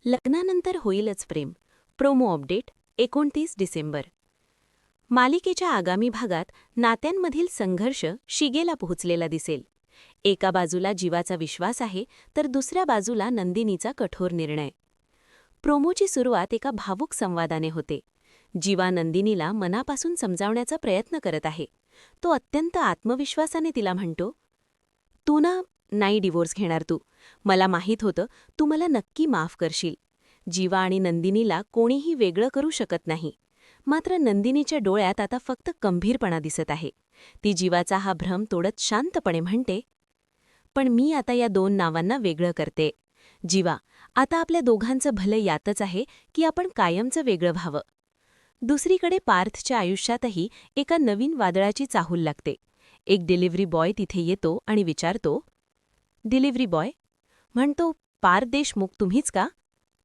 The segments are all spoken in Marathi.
लग्नानंतर होईलच प्रेम. Promo update 29 December. मालिकेच्या आगामी भागात नात्यांमधील संघर्ष शिगेला पोहोचलेला दिसेल. एका बाजूला जीवाचा विश्वास आहे तर दुसऱ्या बाजूला नंदिनीचा कठोर निर्णय. प्रोमोची सुरुवात एका भावुक संवादाने होते. जीवा नंदिनीला मनापासून समजावण्याचा प्रयत्न करत आहे. तो अत्यंत आत्मविश्वासाने तिला म्हणतो, "तू नाही डिवोर्स घेणार तू. मला माहीत होतं तू मला नक्की माफ करशील." जीवा आणि नंदिनीला कोणीही वेगळं करू शकत नाही. मात्र नंदिनीच्या डोळ्यात आता फक्त गंभीरपणा दिसत आहे. ती जीवाचा हा भ्रम तोडत शांतपणे म्हणते, "पण मी आता या दोन नावांना वेगळं करते. जीवा, आता आपल्या दोघांचं भलं यातच आहे की आपण कायमचं वेगळं व्हावं." दुसरीकडे पार्थच्या आयुष्यातही एका नवीन वादळाची चाहूल लागते. एक डिलिव्हरी बॉय तिथे येतो आणि विचारतो, "डिलिव्हरी बॉय?" म्हणतो, "पार्थ देशमुख तुम्हीच का?"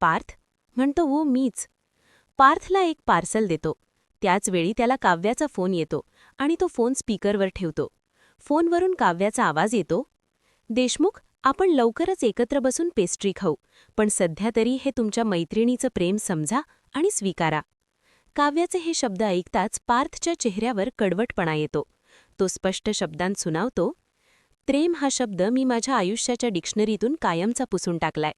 पार्थ म्हणतो, "हो मीच." पार्थला एक पार्सल देतो. त्याचवेळी त्याला काव्याचा फोन येतो आणि तो फोन स्पीकरवर ठेवतो. फोनवरून काव्याचा आवाज येतो, "देशमुख, आपण लवकरच एकत्र बसून पेस्ट्री खाऊ, पण सध्या तरी हे तुमच्या मैत्रिणीचं प्रेम समजा आणि स्वीकारा." काव्याचे हे शब्द ऐकताच पार्थच्या चेहऱ्यावर कडवटपणा येतो. तो स्पष्ट शब्दांत सुनावतो, "प्रेम हा शब्द मी माझ्या आयुष्याच्या डिक्शनरीतून कायमचा पुसून टाकलाय."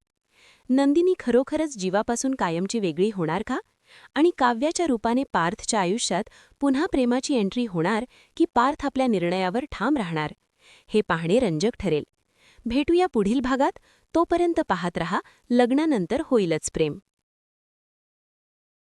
नंदिनी खरोखरच जीवापासून कायमची वेगळी होणार का? आणि काव्याच्या रूपाने पार्थच्या आयुष्यात पुन्हा प्रेमाची एंट्री होणार की पार्थ आपल्या निर्णयावर ठाम राहणार? हे पाहणे रंजक ठरेल. भेटूया पुढील भागात. तोपर्यंत पाहत रहा लग्नानंतर होईलच प्रेम.